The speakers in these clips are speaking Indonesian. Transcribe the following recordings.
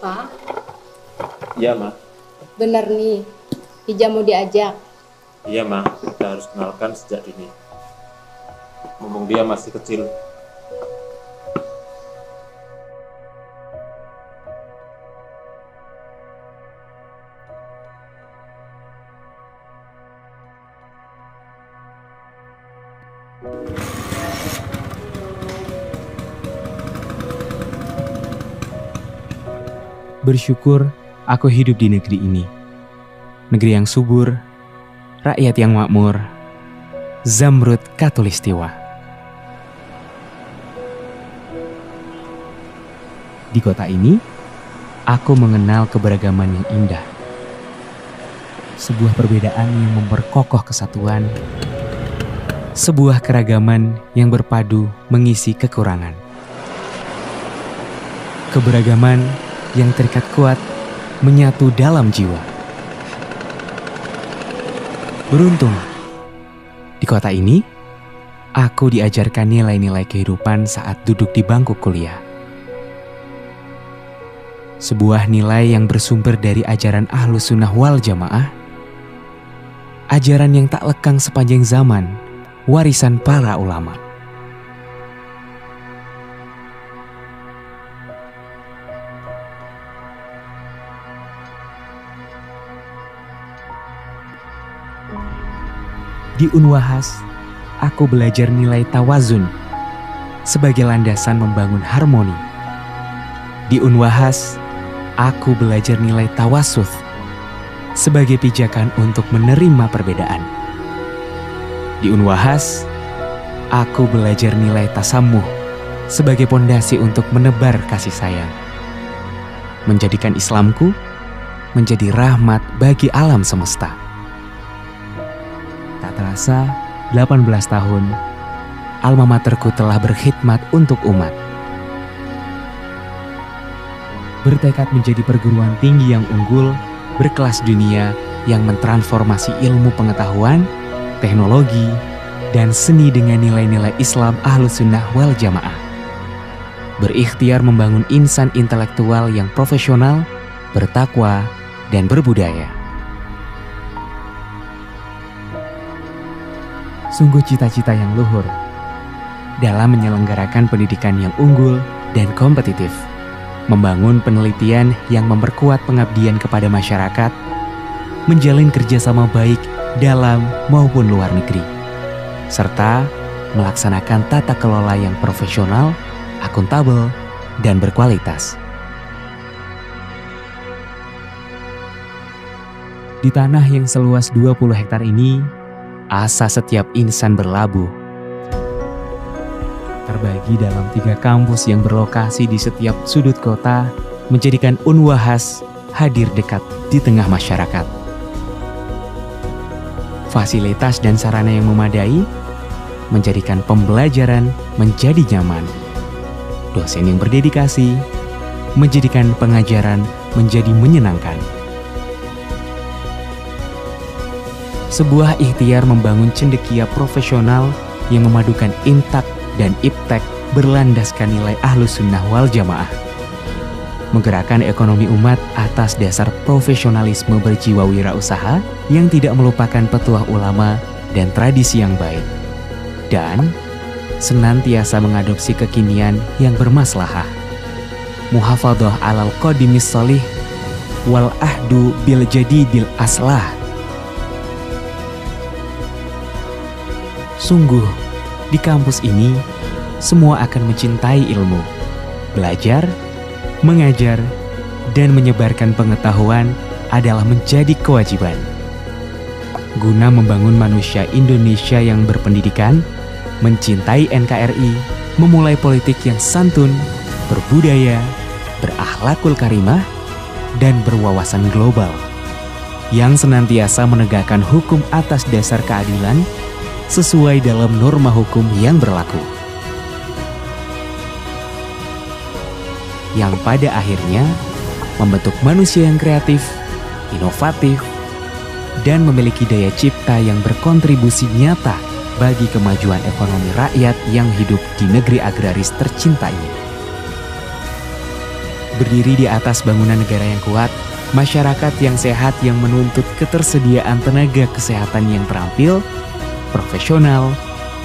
Pak, Iya, Ma. bener nih, Ija mau diajak. Iya, Ma. Kita harus kenalkan sejak dini. Mumpung dia masih kecil. Bersyukur aku hidup di negeri ini. Negeri yang subur, rakyat yang makmur, Zamrud Khatulistiwa. Di kota ini, aku mengenal keberagaman yang indah. Sebuah perbedaan yang memperkokoh kesatuan, sebuah keragaman yang berpadu mengisi kekurangan. Keberagaman yang terikat kuat menyatu dalam jiwa. Beruntung, di kota ini, aku diajarkan nilai-nilai kehidupan saat duduk di bangku kuliah. Sebuah nilai yang bersumber dari ajaran Ahlus Sunnah wal Jamaah, ajaran yang tak lekang sepanjang zaman, warisan para ulama. Di Unwahas, aku belajar nilai tawazun sebagai landasan membangun harmoni. Di Unwahas, aku belajar nilai tawasuth sebagai pijakan untuk menerima perbedaan. Di Unwahas, aku belajar nilai tasamuh sebagai pondasi untuk menebar kasih sayang. Menjadikan Islamku menjadi rahmat bagi alam semesta. Tak terasa, 18 tahun, alma materku telah berkhidmat untuk umat. Bertekad menjadi perguruan tinggi yang unggul, berkelas dunia yang mentransformasi ilmu pengetahuan, teknologi, dan seni dengan nilai-nilai Islam Ahlus Sunnah wal Jamaah. Berikhtiar membangun insan intelektual yang profesional, bertakwa, dan berbudaya. Sungguh cita-cita yang luhur dalam menyelenggarakan pendidikan yang unggul dan kompetitif, membangun penelitian yang memperkuat pengabdian kepada masyarakat, menjalin kerjasama baik dalam maupun luar negeri, serta melaksanakan tata kelola yang profesional, akuntabel, dan berkualitas. Di tanah yang seluas 20 hektar ini, asa setiap insan berlabuh. Terbagi dalam 3 kampus yang berlokasi di setiap sudut kota, menjadikan Unwahas hadir dekat di tengah masyarakat. Fasilitas dan sarana yang memadai menjadikan pembelajaran menjadi nyaman. Dosen yang berdedikasi menjadikan pengajaran menjadi menyenangkan. Sebuah ikhtiar membangun cendekia profesional yang memadukan intak dan iptek berlandaskan nilai Ahlus Sunnah wal Jamaah. Menggerakkan ekonomi umat atas dasar profesionalisme berjiwa wirausaha yang tidak melupakan petuah ulama dan tradisi yang baik. Dan senantiasa mengadopsi kekinian yang bermaslahah. Muhafadhah alal qadimis sholih wal ahdu bil jadidil aslah. Sungguh, di kampus ini, semua akan mencintai ilmu, belajar, mengajar, dan menyebarkan pengetahuan adalah menjadi kewajiban. Guna membangun manusia Indonesia yang berpendidikan, mencintai NKRI, memulai politik yang santun, berbudaya, berakhlakul karimah, dan berwawasan global, yang senantiasa menegakkan hukum atas dasar keadilan, sesuai dalam norma hukum yang berlaku. Yang pada akhirnya membentuk manusia yang kreatif, inovatif, dan memiliki daya cipta yang berkontribusi nyata bagi kemajuan ekonomi rakyat yang hidup di negeri agraris tercinta ini. berdiri di atas bangunan negara yang kuat, masyarakat yang sehat yang menuntut ketersediaan tenaga kesehatan yang terampil, profesional,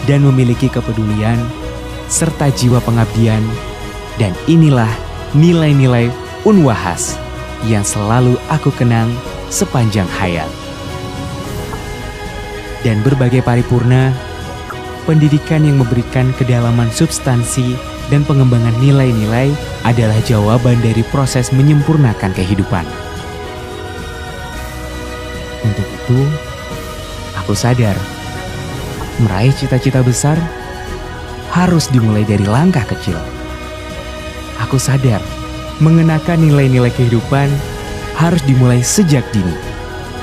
dan memiliki kepedulian, serta jiwa pengabdian. Dan inilah nilai-nilai Unwahas yang selalu aku kenang sepanjang hayat. Dan berbagai paripurna, pendidikan yang memberikan kedalaman substansi dan pengembangan nilai-nilai adalah jawaban dari proses menyempurnakan kehidupan. Untuk itu, aku sadar, meraih cita-cita besar harus dimulai dari langkah kecil. Aku sadar, mengenakan nilai-nilai kehidupan harus dimulai sejak dini.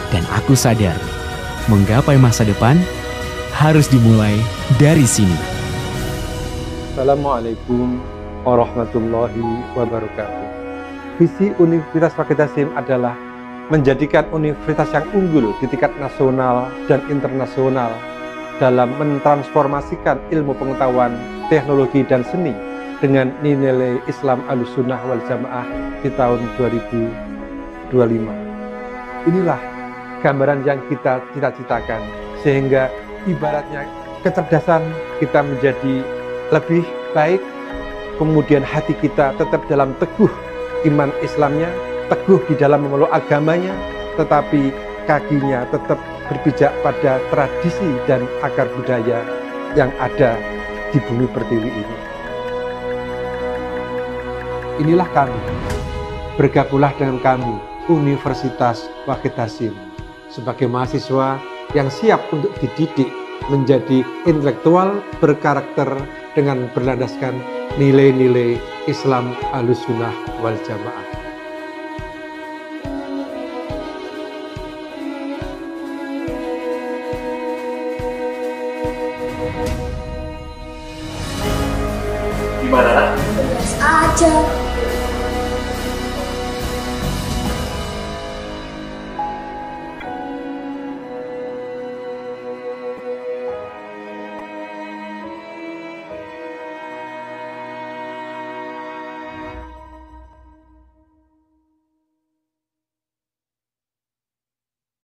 Dan aku sadar, menggapai masa depan harus dimulai dari sini. Assalamualaikum warahmatullahi wabarakatuh. Visi Universitas Wahid Hasim adalah menjadikan universitas yang unggul di tingkat nasional dan internasional dalam mentransformasikan ilmu pengetahuan, teknologi, dan seni dengan nilai Islam Ahlussunnah wal Jamaah di tahun 2025. Inilah gambaran yang kita cita-citakan, sehingga ibaratnya kecerdasan kita menjadi lebih baik, kemudian hati kita tetap dalam teguh iman Islamnya, teguh di dalam memeluk agamanya, tetapi kakinya tetap berpijak pada tradisi dan akar budaya yang ada di bumi pertiwi ini. Inilah kami, bergabunglah dengan kami, Universitas Wahid Hasim, sebagai mahasiswa yang siap untuk dididik menjadi intelektual berkarakter dengan berlandaskan nilai-nilai Islam Ahlussunnah wal Jamaah. Gimana? Biasa aja.